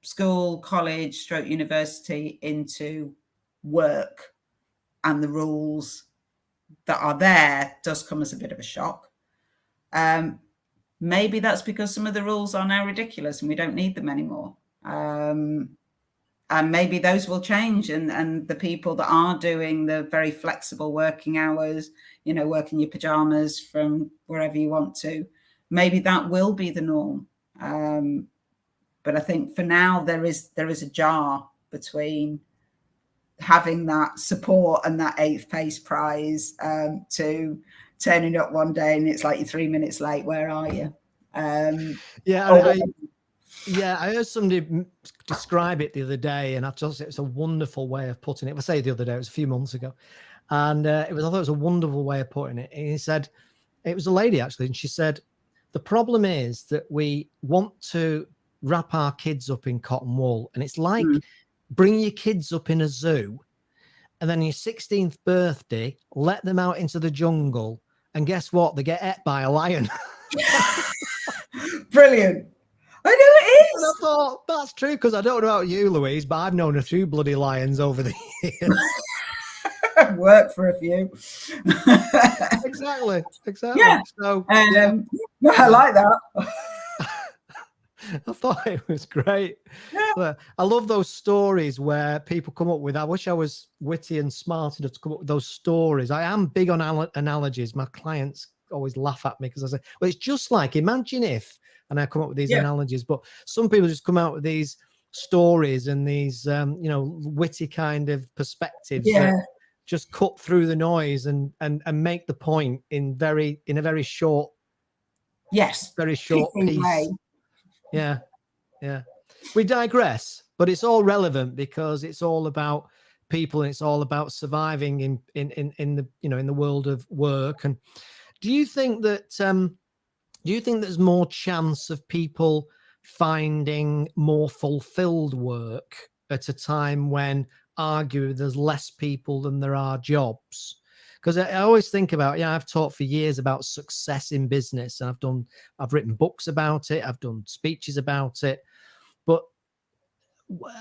school, college, stroke university into work and the rules that are there does come as a bit of a shock. Maybe that's because some of the rules are now ridiculous and we don't need them anymore. And maybe those will change, and the people that are doing the very flexible working hours, work in your pajamas from wherever you want to, maybe that will be the norm. But I think for now there is a jar between having that support and that 8th pace prize to turning up one day and it's like you're 3 minutes late. Where are you? I heard somebody describe it the other day, and I thought it's a wonderful way of putting it. If I say the other day, it was a few months ago, and I thought it was a wonderful way of putting it. And he said, it was a lady actually, and she said, the problem is that we want to wrap our kids up in cotton wool, and it's like bring your kids up in a zoo, and then your 16th birthday, let them out into the jungle, and guess what? They get ate by a lion. Brilliant. I know it is. And I thought, that's true, because I don't know about you, Louise, but I've known a few bloody lions over the years. I've worked for a few. Exactly. Yeah. So, I like that. I thought it was great. Yeah. I love those stories where people come up with, I wish I was witty and smart enough to come up with those stories. I am big on analogies. My clients always laugh at me because I say, well, it's just like, imagine if, and I come up with these analogies, but some people just come out with these stories and these, witty kind of perspectives that just cut through the noise and make the point in a very short, very short piece. Way. Yeah. We digress, but it's all relevant because it's all about people and it's all about surviving in the world of work. And do you think that there's more chance of people finding more fulfilled work at a time when arguably there's less people than there are jobs? Because I always think about, I've taught for years about success in business, and I've written books about it, I've done speeches about it. But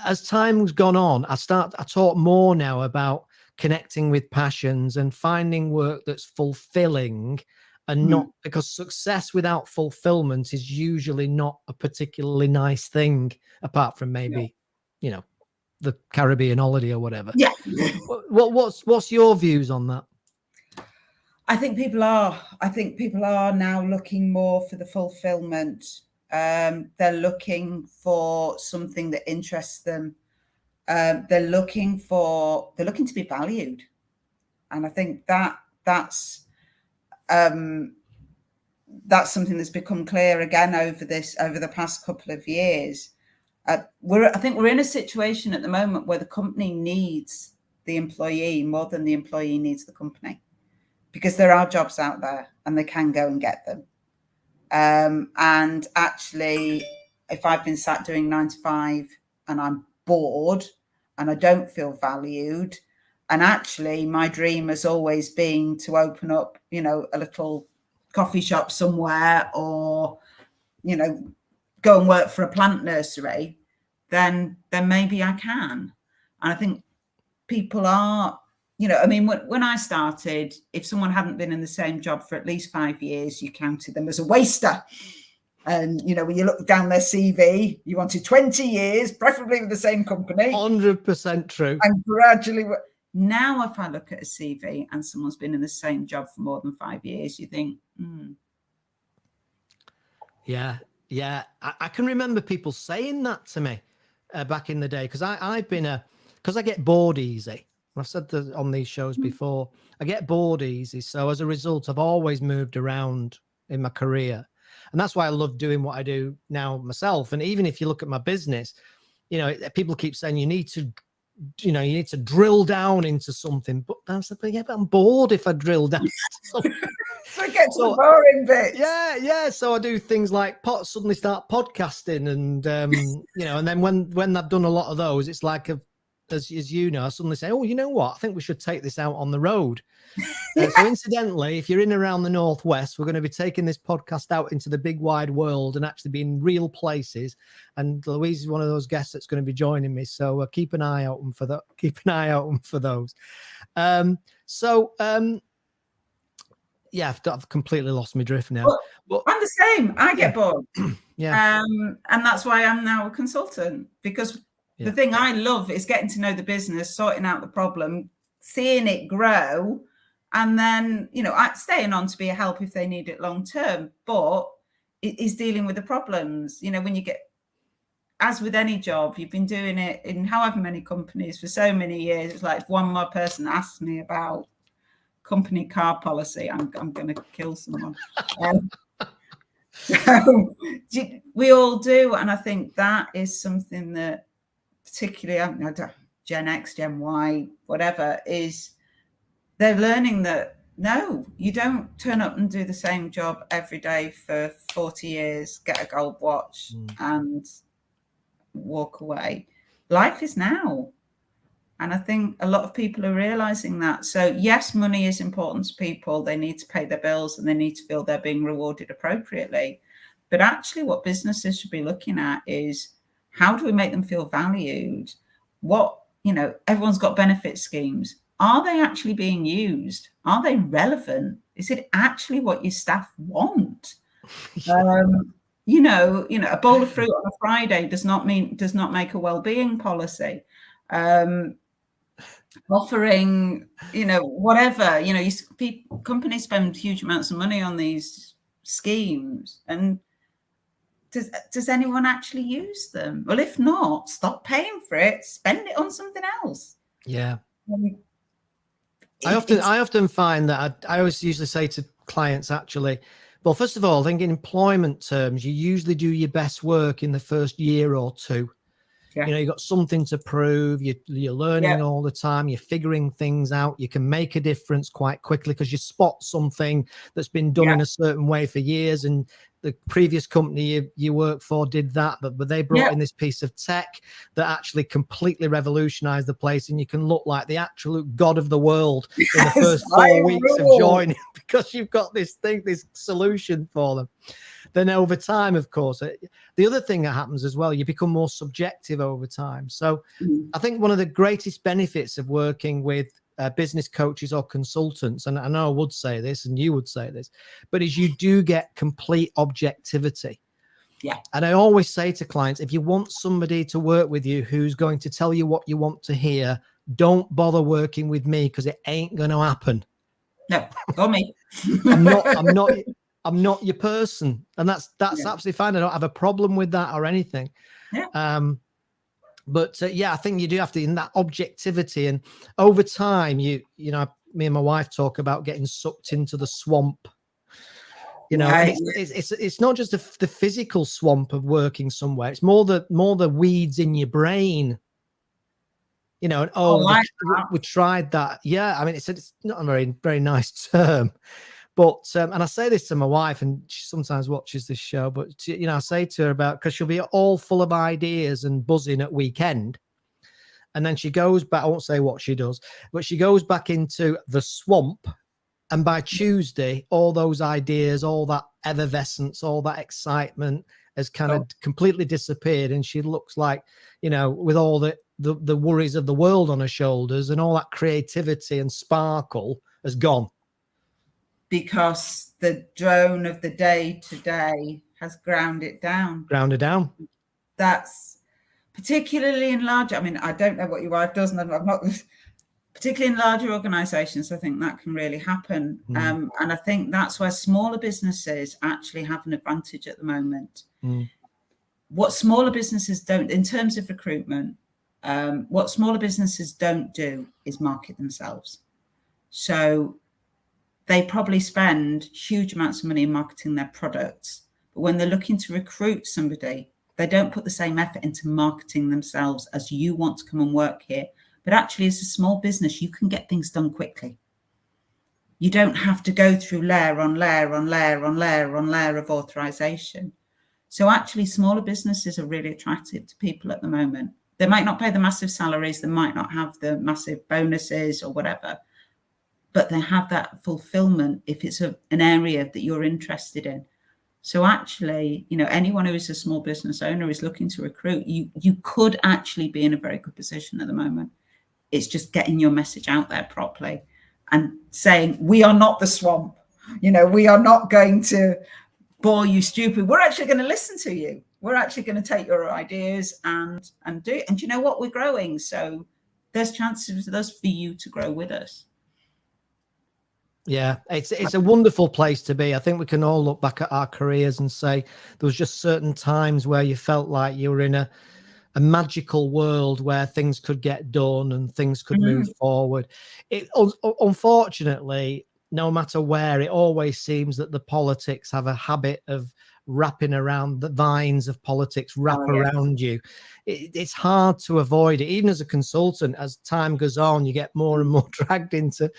as time's gone on, I talk more now about connecting with passions and finding work that's fulfilling, and not, because success without fulfillment is usually not a particularly nice thing, apart from maybe, the Caribbean holiday or whatever. Yeah. What's your views on that? I think people are now looking more for the fulfillment. They're looking for something that interests them. They're looking to be valued. And I think that's something that's become clear again over the past couple of years. I think we're in a situation at the moment where the company needs the employee more than the employee needs the company, because there are jobs out there and they can go and get them. And actually, if I've been sat doing 9 to 5 and I'm bored and I don't feel valued, and actually my dream has always been to open up, a little coffee shop somewhere, or go and work for a plant nursery, then maybe I can. And I think people are, when I started, if someone hadn't been in the same job for at least 5 years, you counted them as a waster. And, when you look down their CV, you wanted 20 years, preferably with the same company. 100% true. And gradually, now if I look at a CV and someone's been in the same job for more than 5 years, you think, Yeah. I can remember people saying that to me back in the day, because I get bored easy. I've said that on these shows before. I get bored easy. So as a result, I've always moved around in my career. And that's why I love doing what I do now myself. And even if you look at my business, people keep saying you need to drill down into something. But I was like, but I'm bored if I drill down into something. So it gets the boring bit. Yeah. So I do things like suddenly start podcasting, and and then when I've done a lot of those, it's like as I suddenly say, oh, you know what? I think we should take this out on the road. So incidentally, if you're in around the Northwest, we're going to be taking this podcast out into the big wide world and actually be in real places. And Louise is one of those guests that's going to be joining me. So keep an eye out for that. Keep an eye out for those. Yeah, I've completely lost my drift now. Well, I'm the same. I get bored. Yeah. And that's why I'm now a consultant, because the thing I love is getting to know the business, sorting out the problem, seeing it grow, and then, staying on to be a help if they need it long term. But it is dealing with the problems. When you get, as with any job, you've been doing it in however many companies for so many years. It's like if one more person asks me about company car policy, I'm going to kill someone. So we all do. And I think that is something that particularly Gen X, Gen Y, whatever, is they're learning that, no, you don't turn up and do the same job every day for 40 years, get a gold watch and walk away. Life is now. And I think a lot of people are realizing that. So yes, money is important to people. They need to pay their bills and they need to feel they're being rewarded appropriately. But actually what businesses should be looking at is, how do we make them feel valued? Everyone's got benefit schemes. Are they actually being used? Are they relevant? Is it actually what your staff want? A bowl of fruit on a Friday does not make a well-being policy. Offering, whatever, companies spend huge amounts of money on these schemes, and does anyone actually use them? Well, if not, stop paying for it, spend it on something else. Yeah. I often find that I always usually say to clients, actually, well, first of all, I think in employment terms, you usually do your best work in the first year or two. Yeah. You've got something to prove. You're learning all the time. You're figuring things out. You can make a difference quite quickly because you spot something that's been done in a certain way for years. And the previous company you worked for did that, but they brought in this piece of tech that actually completely revolutionized the place. And you can look like the absolute god of the world in the first 4 weeks of joining because you've got this solution for them. Then over time, of course, the other thing that happens as well, you become more subjective over time. So I think one of the greatest benefits of working with business coaches or consultants, and I know I would say this and you would say this, but is you do get complete objectivity. Yeah. And I always say to clients, if you want somebody to work with you who's going to tell you what you want to hear, don't bother working with me because it ain't going to happen. No, or me. I'm not your person, and that's absolutely fine. I don't have a problem with that or anything. Yeah. But I think you do have to, in that objectivity, and over time, me and my wife talk about getting sucked into the swamp. Right. It's not just the physical swamp of working somewhere. It's more the weeds in your brain. We tried that. Yeah, I mean, it's not a very, very nice term. But, and I say this to my wife, and she sometimes watches this show, but, I say to her because she'll be all full of ideas and buzzing at weekend. And then she goes back, I won't say what she does, but she goes back into the swamp And by Tuesday, all those ideas, all that effervescence, all that excitement has kind of completely disappeared. And she looks like, you know, with all the worries of the world on her shoulders, and all that creativity and sparkle has gone. Because the drone of the day to day has ground it down. Ground it down. That's particularly in large. I mean, I don't know what your wife does, and I'm not... Particularly in larger organizations, I think that can really happen. And I think that's where smaller businesses actually have an advantage at the moment. What smaller businesses don't, in terms of recruitment, what smaller businesses don't do is market themselves. So they probably spend huge amounts of money in marketing their products. But when they're looking to recruit somebody, they don't put the same effort into marketing themselves as you want to come and work here. But actually, as a small business, you can get things done quickly. You don't have to go through layer on layer on layer on layer on layer of authorization. So actually, smaller businesses are really attractive to people at the moment. They might not pay the massive salaries, they might not have the massive bonuses or whatever, but they have that fulfillment if it's an area that you're interested in. So actually, you know, anyone who is a small business owner is looking to recruit, you could actually be in a very good position at the moment. It's just getting your message out there properly and saying, we are not the swamp. You know, we are not going to bore you stupid. We're actually going to listen to you. We're actually going to take your ideas and do it. And you know what? We're growing. So there's chances for you to grow with us. Yeah, it's a wonderful place to be. I think we can all look back at our careers and say there was just certain times where you felt like you were in a magical world where things could get done and things could move forward. Unfortunately, no matter where, it always seems that the politics have a habit of wrapping around, the vines of politics wrap around you. It's hard to avoid it. Even as a consultant, as time goes on, you get more and more dragged into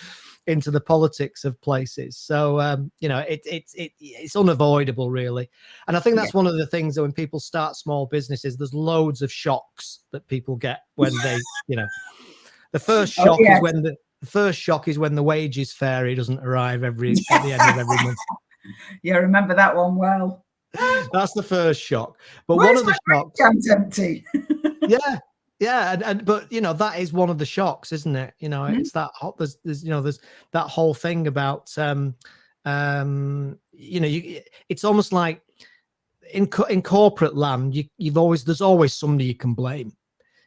the politics of places. So, you know, it's unavoidable, really. And I think that's one of the things that when people start small businesses, there's loads of shocks that people get when they, you know, the first shock is when the first shock is when the wages fairy doesn't arrive at the end of every month. Yeah, remember that one well. That's the first shock. But one of the shocks, empty. Yeah, but you know, that is one of the shocks, isn't it? You know, it's that there's you know, there's that whole thing about you know, it's almost like in corporate land, there's always somebody you can blame.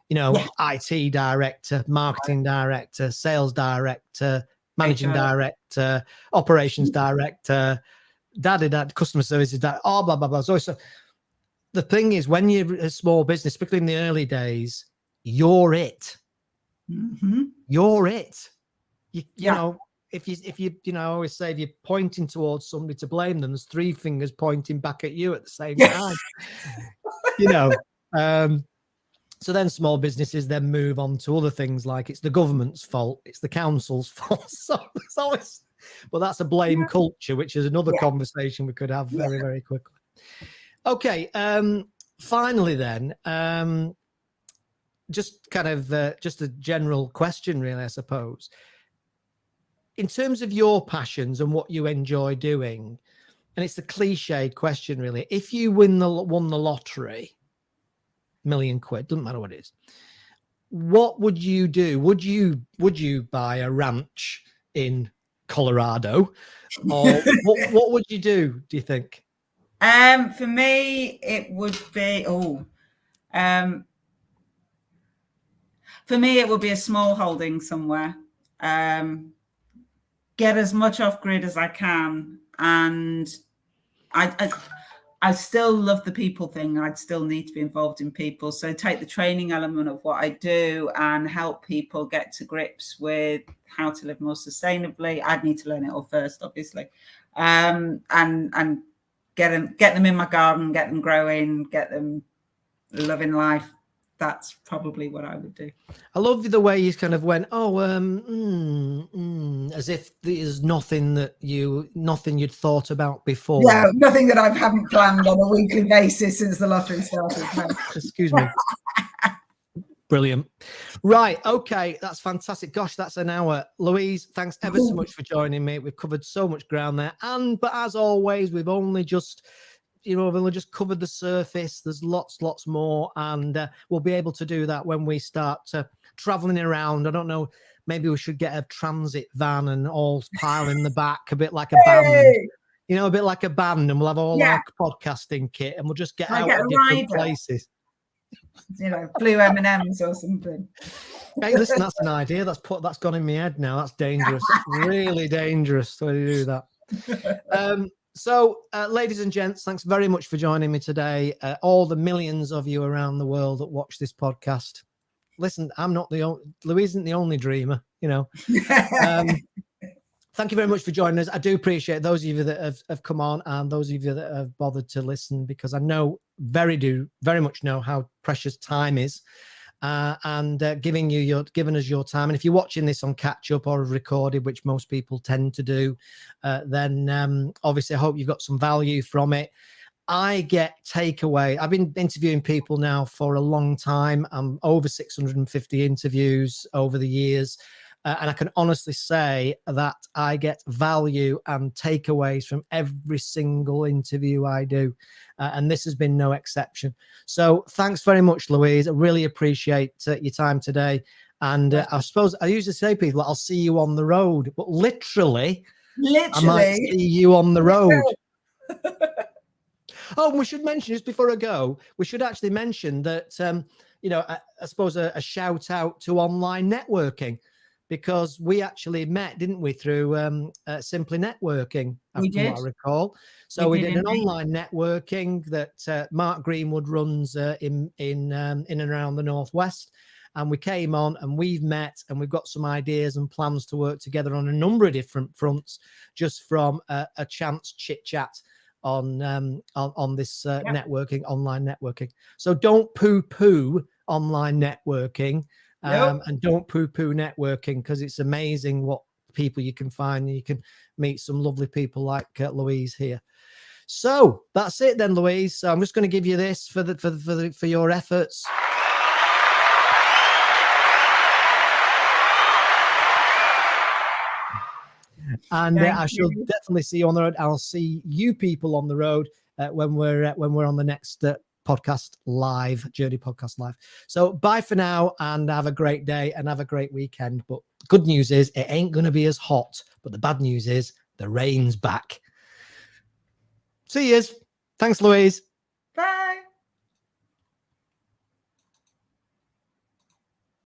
You know, IT director, marketing director, sales director, managing director, operations director, customer services, blah blah blah. So the thing is, when you're a small business, particularly in the early days, you're it. You're it. You know, if you you know, I always say, if you're pointing towards somebody to blame them, there's three fingers pointing back at you at the same time. You know, so then small businesses then move on to other things like it's the government's fault, it's the council's fault. So it's always, but that's a blame culture, which is another conversation we could have very, very quickly. Okay. Finally then, just kind of just a general question, really, I suppose. In terms of your passions and what you enjoy doing, and it's a cliched question, really. If you won the lottery, £1 million, doesn't matter what it is, what would you do? Would you buy a ranch in Colorado, or what would you do you think? For me, it would be for me, it would be a small holding somewhere. Get as much off grid as I can, and I still love the people thing. I'd still need to be involved in people. So take the training element of what I do and help people get to grips with how to live more sustainably. I'd need to learn it all first, obviously, and get them in my garden, get them growing, get them loving life. That's probably what I would do. I love the way you kind of went, as if there's nothing you'd thought about before. Yeah, nothing that I haven't planned on a weekly basis since the lottery started. Excuse me. Brilliant. Right. Okay. That's fantastic. Gosh, that's an hour. Louise, thanks ever so much for joining me. We've covered so much ground there. But as always, we've only just covered the surface. There's lots more. And we'll be able to do that when we start traveling around. I don't know. Maybe we should get a transit van and all pile in the back, a bit like a band. A bit like a band. And we'll have all our podcasting kit and we'll just get out of different places. Blue M&Ms or something. Hey, listen, that's an idea. That's gone in my head now. That's dangerous. That's really dangerous to do that. So, ladies and gents, thanks very much for joining me today. All the millions of you around the world that watch this podcast. Listen, Louise isn't the only dreamer, Thank you very much for joining us. I do appreciate those of you that have come on and those of you that have bothered to listen, because I know very much know how precious time is, and giving us your time. And if you're watching this on catch up or recorded, which most people tend to do, then obviously I hope you've got some value from it. I get takeaway. I've been interviewing people now for a long time. I'm over 650 interviews over the years. And I can honestly say that I get value and takeaways from every single interview I do. And this has been no exception. So thanks very much, Louise. I really appreciate your time today. And I suppose I usually say, people, I'll see you on the road. But literally, I might see you on the road. Oh, and we should mention, just before I go, we should actually mention that, I suppose a shout out to online networking. Because we actually met, didn't we, through Simply Networking, we did. What I recall. So we did an online networking that Mark Greenwood runs in and around the Northwest. And we came on and we've met and we've got some ideas and plans to work together on a number of different fronts, just from a chance chit chat on this networking, online networking. So don't poo-poo online networking. And don't poo-poo networking, because it's amazing what people you can find. You can meet some lovely people like Louise here. So that's it then, Louise. So I'm just going to give you this for your efforts. And I shall definitely see you on the road. I'll see you people on the road when we're on the next podcast live, Journey Podcast Live. So bye for now and have a great day and have a great weekend. But good news is it ain't going to be as hot, but the bad news is the rain's back. See yous. Thanks, Louise. Bye.